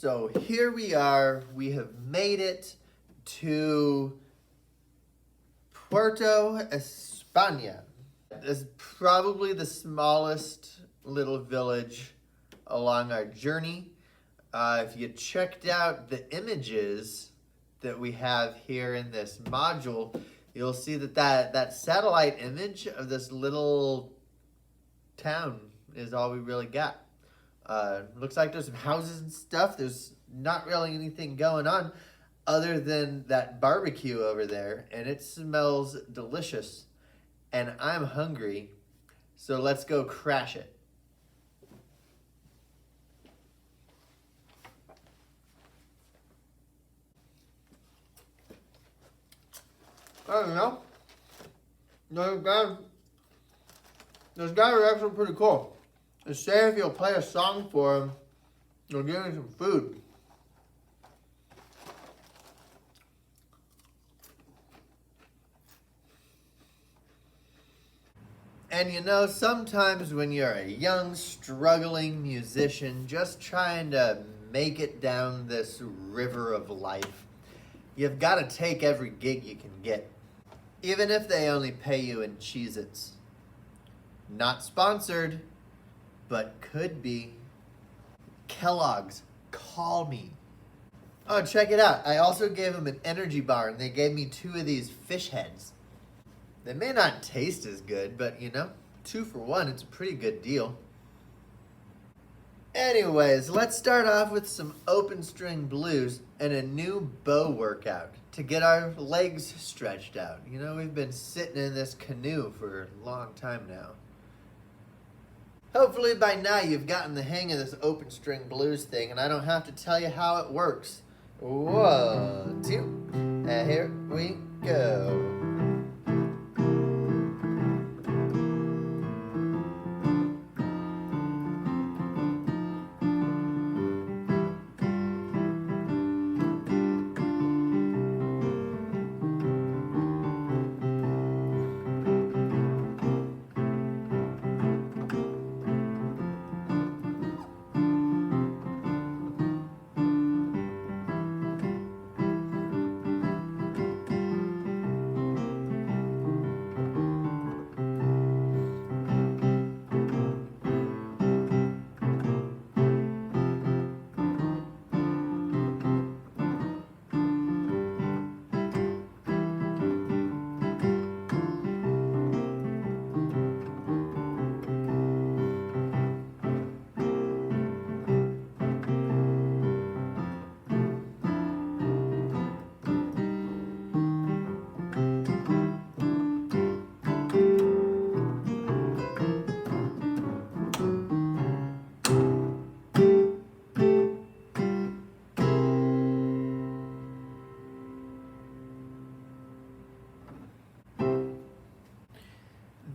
So here we are. We have made it to Puerto España. This is probably the smallest little village along our journey. If you checked out the images that we have here in this module, you'll see that satellite image of this little town is all we really got. Looks like there's some houses and stuff. There's not really anything going on other than that barbecue over there, and it smells delicious. And I'm hungry, so let's go crash it. I don't know. Those guys are actually pretty cool. They say if you'll play a song for them, they'll give you some food. And you know, sometimes when you're a young, struggling musician just trying to make it down this river of life, you've got to take every gig you can get, even if they only pay you in Cheez-Its. Not sponsored, but could be. Kellogg's, call me. Oh, check it out. I also gave them an energy bar, and they gave me 2 of these fish heads. They may not taste as good, but you know, 2 for 1, it's a pretty good deal. Anyways, let's start off with some open string blues and a new bow workout to get our legs stretched out. You know, we've been sitting in this canoe for a long time now. Hopefully by now you've gotten the hang of this open string blues thing and I don't have to tell you how it works. 1, 2, and here we go.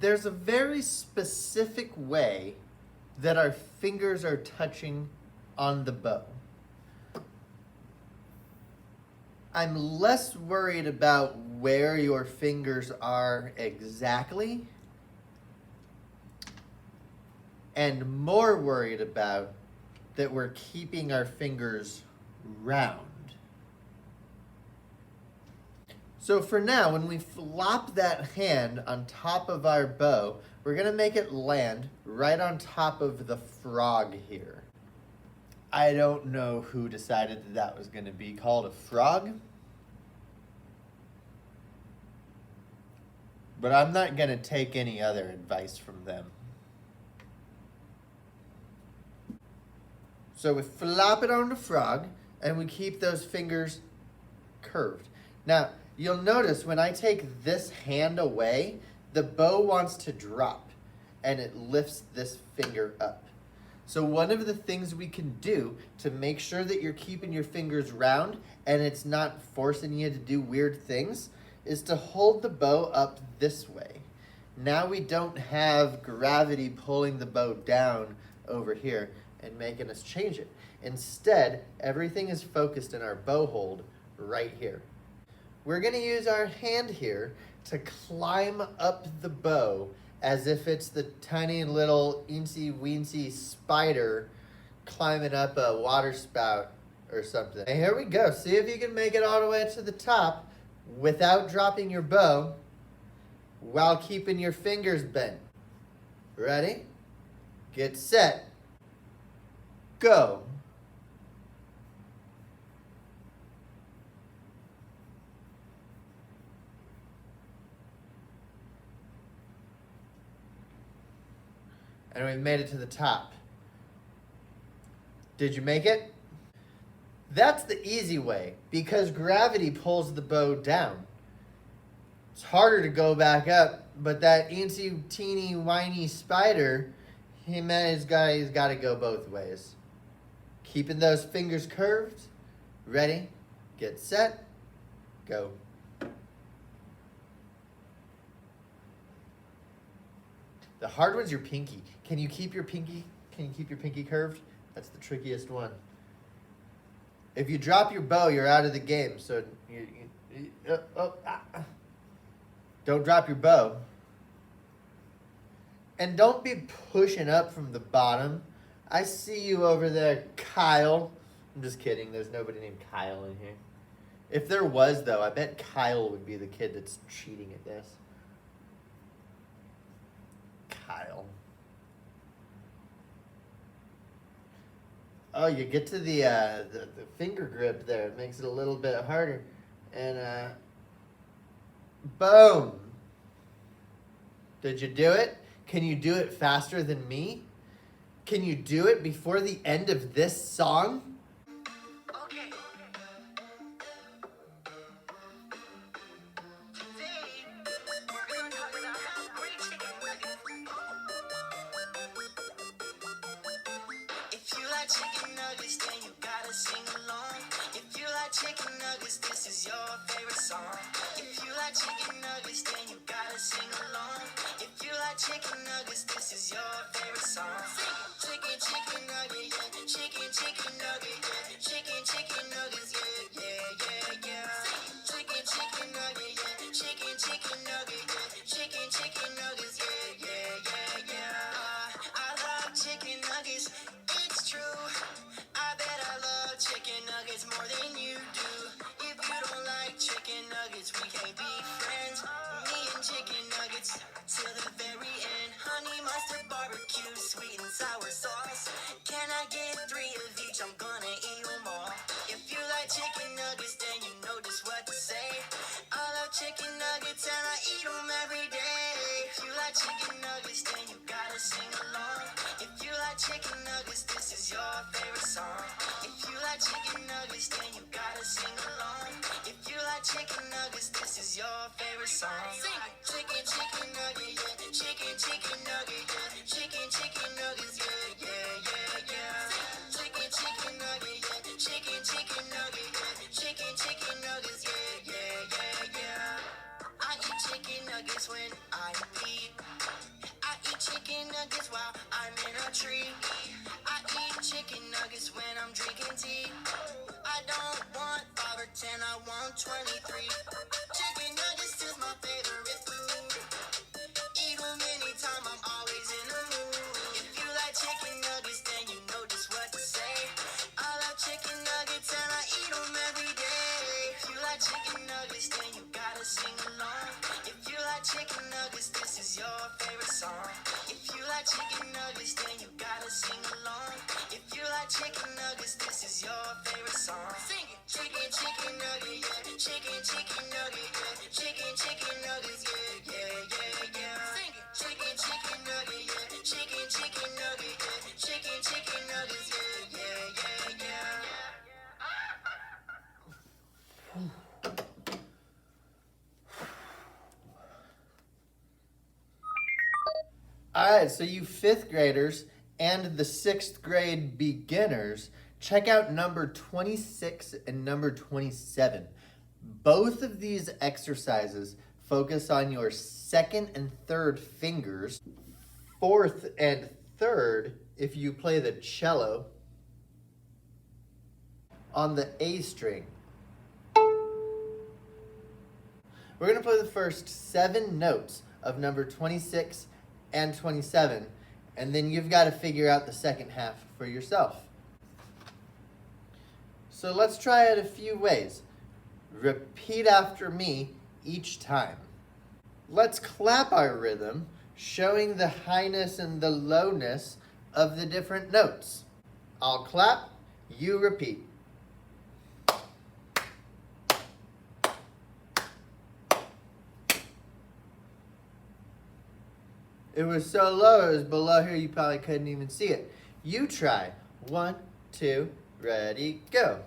There's a very specific way that our fingers are touching on the bow. I'm less worried about where your fingers are exactly, and more worried about that we're keeping our fingers round. So for now, when we flop that hand on top of our bow, we're gonna make it land right on top of the frog here. I don't know who decided that was gonna be called a frog, but I'm not gonna take any other advice from them. So we flop it on the frog and we keep those fingers curved. Now, you'll notice when I take this hand away, the bow wants to drop and it lifts this finger up. So one of the things we can do to make sure that you're keeping your fingers round and it's not forcing you to do weird things is to hold the bow up this way. Now we don't have gravity pulling the bow down over here and making us change it. Instead, everything is focused in our bow hold right here. We're gonna use our hand here to climb up the bow as if it's the tiny little eensy weensy spider climbing up a water spout or something. And here we go. See if you can make it all the way to the top without dropping your bow while keeping your fingers bent. Ready? Get set. Go. And we've made it to the top. Did you make it? That's the easy way, because gravity pulls the bow down. It's harder to go back up, but that antsy, teeny, whiny spider, he's got to go both ways. Keeping those fingers curved. Ready, get set, go. The hard one's your pinky. Can you keep your pinky curved? That's the trickiest one. If you drop your bow, you're out of the game. So don't drop your bow. And don't be pushing up from the bottom. I see you over there, Kyle. I'm just kidding. There's nobody named Kyle in here. If there was, though, I bet Kyle would be the kid that's cheating at this. Kyle. Oh, you get to the finger grip there. It makes it a little bit harder. And, boom. Did you do it? Can you do it faster than me? Can you do it before the end of this song? Okay. Today, we're going to talk about how great chicken nuggets. If you like chicken nuggets, then you gotta sing along. If you like chicken nuggets, this is your favorite song. If you like chicken nuggets, then you gotta sing along. If you like chicken nuggets, this is your favorite song. Chicken, chicken nugget, yeah. Chicken nugget, yeah. Chicken nuggets, yeah, yeah, yeah, yeah. Chicken nugget, yeah. Chicken nugget, yeah. Chicken nuggets, yeah, yeah, yeah, yeah. I love chicken nuggets, it's true. I bet I love chicken nuggets more than you do. If you don't like chicken nuggets, we can't be friends. Me and chicken nuggets till the very end. Honey mustard barbecue, sweet and sour sauce. Can I get 3 of each? I'm gonna eat them all. If you like chicken nuggets, then you know just what to say. I love chicken nuggets and I eat them every day. If you like chicken nuggets, then you gotta sing along. If you like chicken nuggets, this is your favorite song. If you like chicken nuggets, then you gotta sing along. If you like chicken nuggets, this is your favorite song. Sing it. Chicken nugget, yeah. Chicken nugget, yeah. Chicken nuggets, yeah, yeah, yeah, yeah. Chicken nugget, yeah. Chicken nugget, yeah. Chicken nuggets, yeah, yeah, yeah, yeah. I eat chicken nuggets when I eat. I eat chicken nuggets while I'm in a tree. I eat chicken nuggets when I'm drinking tea. I don't want 5 or 10, I want 23. Chicken nuggets is my favorite food. Eat them anytime, I'm always in the mood. If you like chicken nuggets, then you know just what to say. I love chicken nuggets and I eat them every day. If you like chicken nuggets, then you gotta sing along. If you like chicken nuggets, this is your favorite song. If you like chicken nuggets, then you gotta sing along. If you like chicken nuggets, this is your favorite song. Sing it. Chicken nugget, yeah. Chicken nugget, yeah. Chicken nuggets, yeah, yeah, yeah, yeah. Sing it. Chicken nugget, yeah. Chicken nugget, yeah. Chicken nuggets, yeah, yeah, yeah, yeah. All right, so you 5th graders and the 6th grade beginners, check out number 26 and number 27. Both of these exercises focus on your 2nd and 3rd fingers. 4th and 3rd, if you play the cello, on the A string. We're going to play the first 7 notes of number 26 and 27, and then you've got to figure out the second half for yourself. So let's try it a few ways. Repeat after me each time. Let's clap our rhythm, showing the highness and the lowness of the different notes. I'll clap, you repeat. It was so low, it was below here, you probably couldn't even see it. You try. 1, 2, ready, go.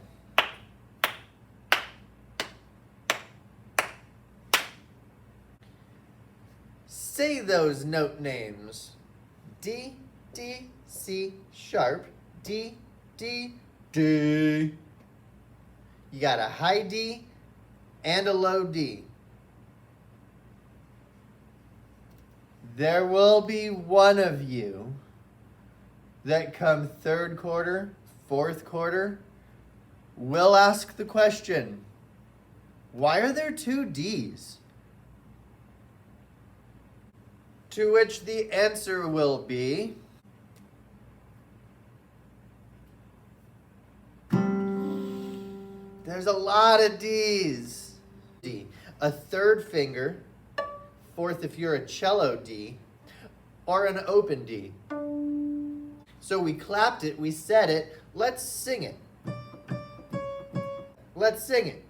Say those note names. D, D, C sharp, D, D, D. You got a high D and a low D. There will be one of you that come third quarter, fourth quarter, will ask the question, why are there 2 Ds? To which the answer will be, there's a lot of Ds. D, a third finger, fourth if you're a cello D, or an open D. So we clapped it, we said it, let's sing it. Let's sing it.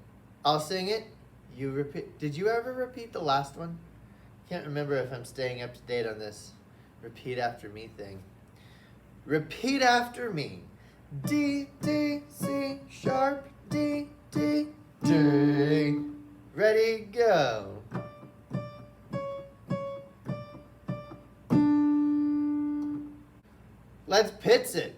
I'll sing it, you repeat. Did you ever repeat the last one? Can't remember if I'm staying up to date on this repeat after me thing. Repeat after me. D, D, C sharp, D, D, D. Ready, go. Let's pitch it.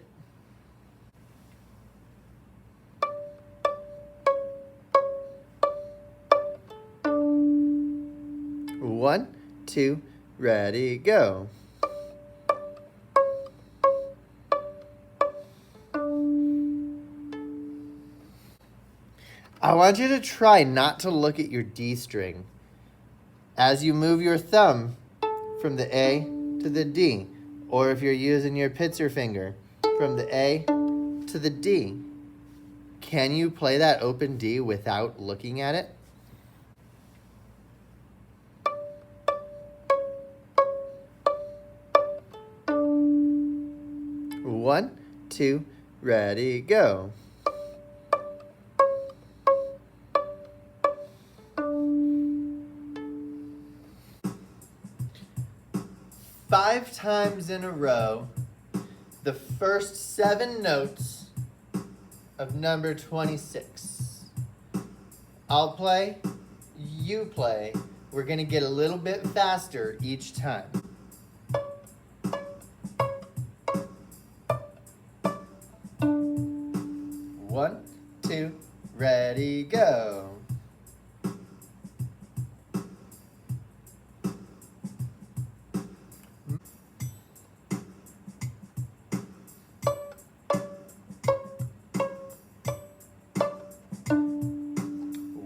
One, 2, ready, go. I want you to try not to look at your D string as you move your thumb from the A to the D, or if you're using your pincer finger from the A to the D. Can you play that open D without looking at it? One, 2, ready, go. Five times in a row, the first 7 notes of number 26. I'll play, you play. We're gonna get a little bit faster each time. 1, 2, ready, go.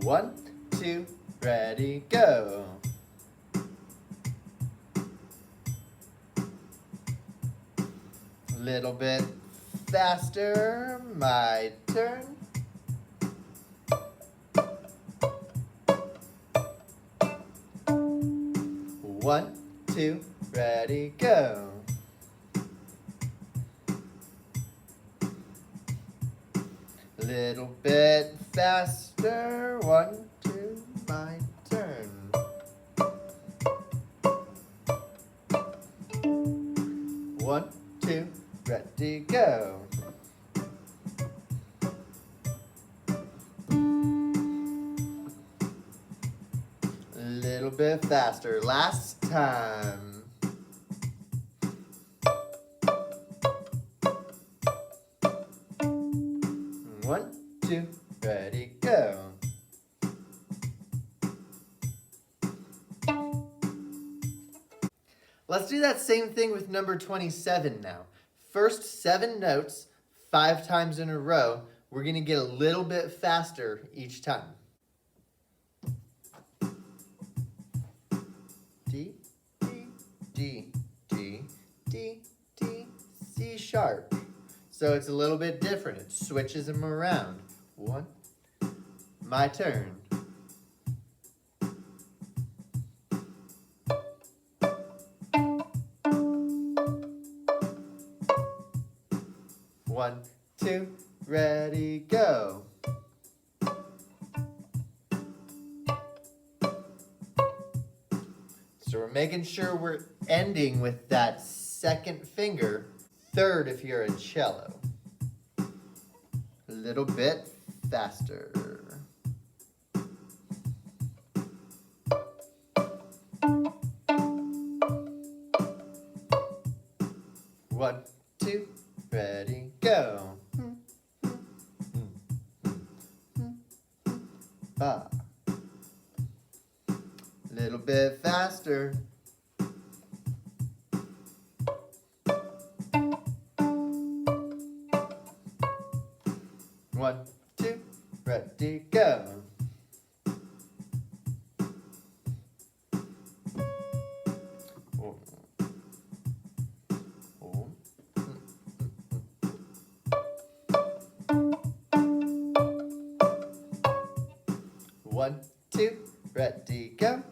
One, 2, ready, go. Little bit faster, my turn. One, 2, ready, go. Little bit faster, 1, 2, my turn. One, 2, ready, go. Little bit faster, last time. One, 2, ready, go. Let's do that same thing with number 27 now. First 7 notes, 5 times in a row. We're gonna get a little bit faster each time. D, D, D, D, D, D, C sharp. So it's a little bit different. It switches them around. 1. My turn. One, two, ready, go. So we're making sure we're ending with that second finger, third if you're a cello. A little bit faster. One, two, ready, go. Ba. Little bit faster. One, two, ready, go. Oh. Oh. One, two, ready, go.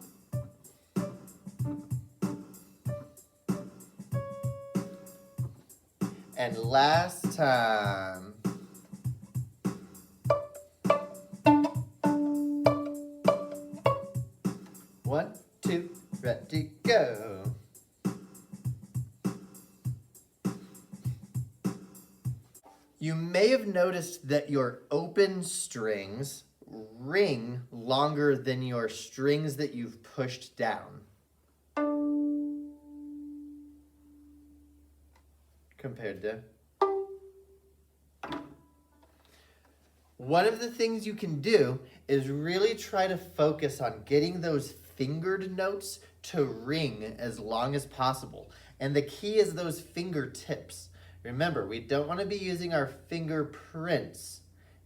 And last time. One, two, ready, go. You may have noticed that your open strings ring longer than your strings that you've pushed down. Compared to. One of the things you can do is really try to focus on getting those fingered notes to ring as long as possible. And the key is those fingertips. Remember, we don't want to be using our fingerprints.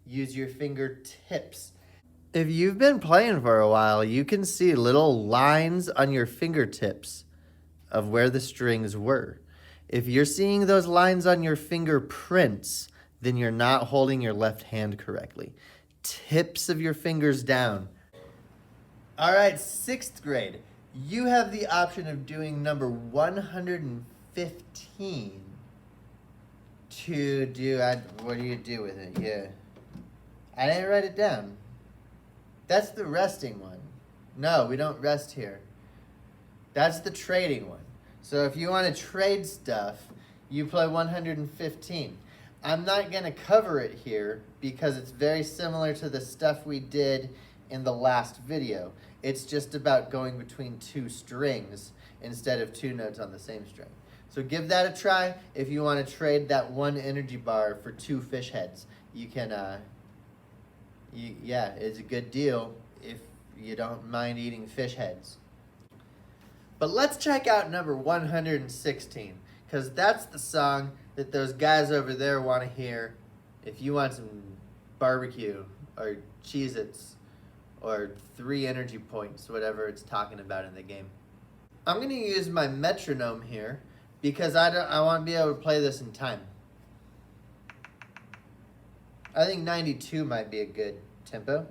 Use your fingertips. If you've been playing for a while, you can see little lines on your fingertips of where the strings were. If you're seeing those lines on your fingerprints, then you're not holding your left hand correctly. Tips of your fingers down. All right, 6th grade. You have the option of doing number 115 to do, what do you do with it? Yeah. I didn't write it down. That's the resting one. No, we don't rest here. That's the trading one. So if you want to trade stuff, you play 115. I'm not going to cover it here because it's very similar to the stuff we did in the last video. It's just about going between two strings instead of two notes on the same string. So give that a try if you want to trade that one energy bar for 2 fish heads. You can, yeah, it's a good deal if you don't mind eating fish heads. But let's check out number 116, because that's the song that those guys over there want to hear if you want some barbecue or Cheez-Its or 3 energy points, whatever it's talking about in the game. I'm going to use my metronome here because I want to be able to play this in time. I think 92 might be a good tempo.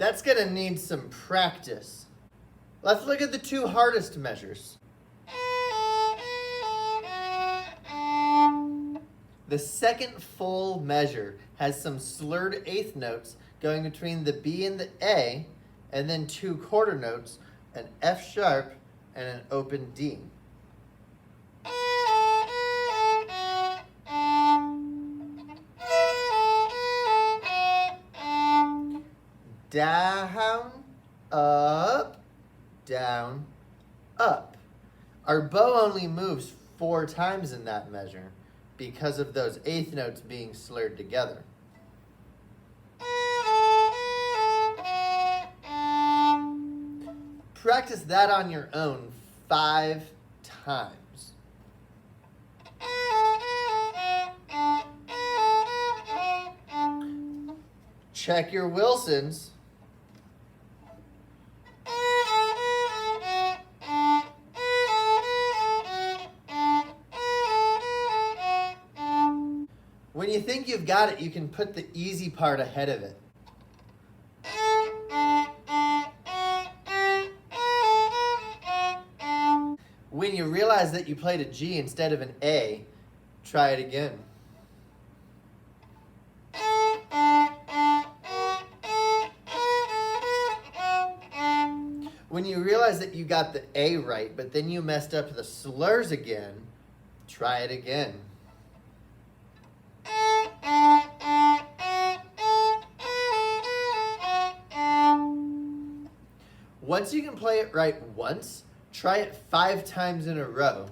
That's gonna need some practice. Let's look at the two hardest measures. The second full measure has some slurred eighth notes going between the B and the A, and then two quarter notes, an F sharp and an open D. Down, up, down, up. Our bow only moves 4 times in that measure because of those eighth notes being slurred together. Practice that on your own 5 times. Check your Wilsons. When you think you've got it, you can put the easy part ahead of it. When you realize that you played a G instead of an A, try it again. When you realize that you got the A right, but then you messed up the slurs again, try it again. Once you can play it right once, try it 5 times in a row.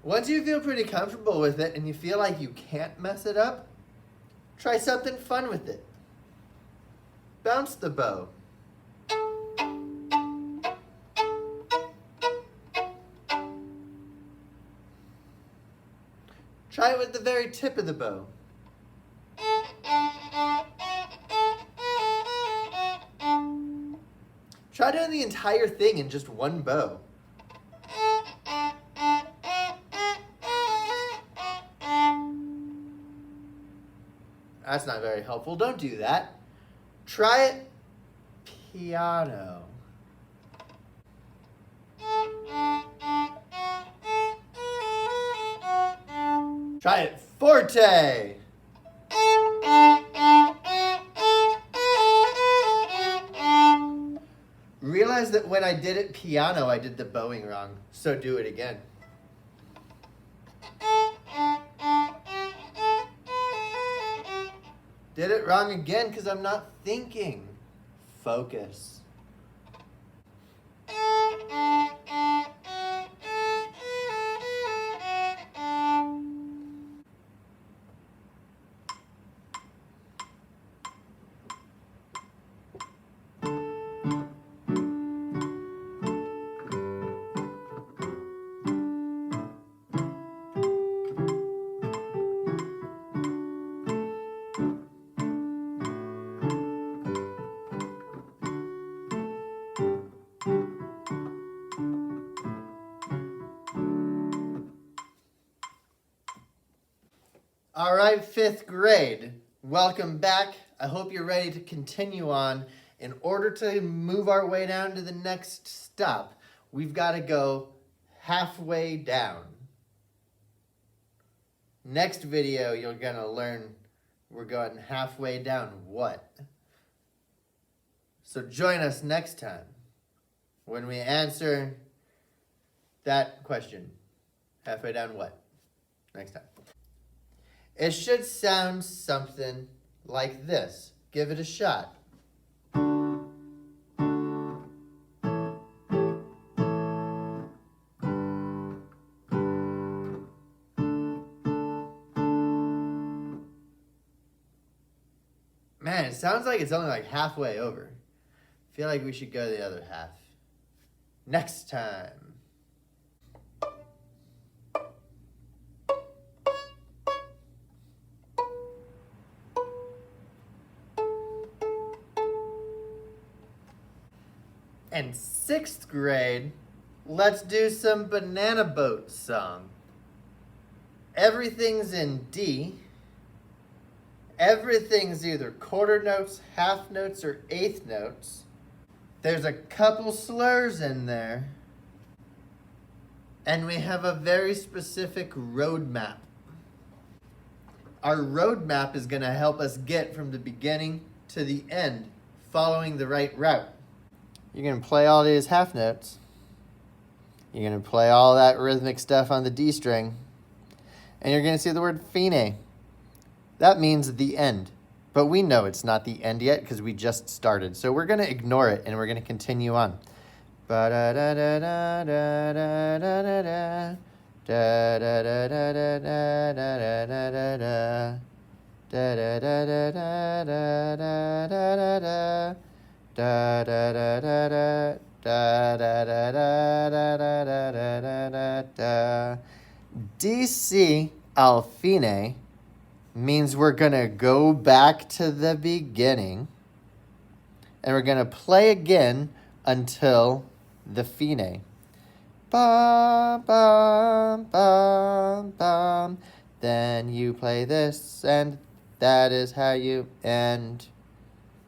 Once you feel pretty comfortable with it and you feel like you can't mess it up, try something fun with it. Bounce the bow. Try it with the very tip of the bow. Try doing the entire thing in just one bow. That's not very helpful. Don't do that. Try it piano. Try it forte. Realize that when I did it piano, I did the bowing wrong. So do it again. Did it wrong again because I'm not thinking. Focus. All right, 5th grade, welcome back. I hope you're ready to continue on. In order to move our way down to the next stop, we've got to go halfway down. Next video, you're going to learn we're going halfway down what? So join us next time when we answer that question. Halfway down what? Next time. It should sound something like this. Give it a shot. Man, it sounds like it's only like halfway over. I feel like we should go the other half. Next time. And 6th grade, let's do some banana boat song. Everything's in D. Everything's either quarter notes, half notes, or eighth notes. There's a couple slurs in there. And we have a very specific roadmap. Our roadmap is going to help us get from the beginning to the end, following the right route. You're going to play all these half notes. You're going to play all that rhythmic stuff on the D string. And you're going to see the word fine. That means the end. But we know it's not the end yet because we just started. So we're going to ignore it and we're going to continue on. DC al fine means we're going to go back to the beginning and we're going to play again until the fine. Bum, bum, bum, bum. Then you play this and that is how you end.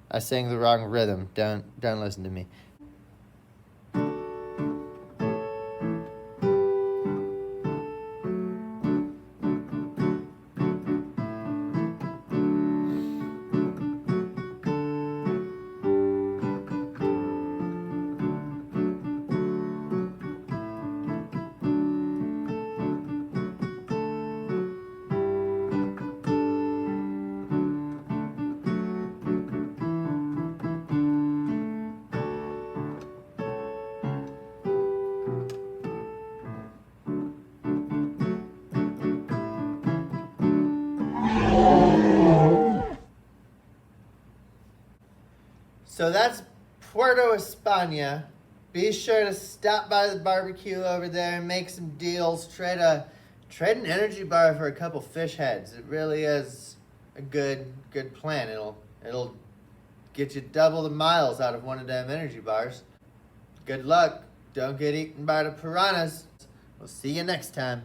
I sang the wrong rhythm. Don't listen to me. So that's Puerto España. Be sure to stop by the barbecue over there and make some deals. Trade an energy bar for a couple fish heads. It really is a good plan. It'll get you double the miles out of one of them energy bars. Good luck. Don't get eaten by the piranhas. We'll see you next time.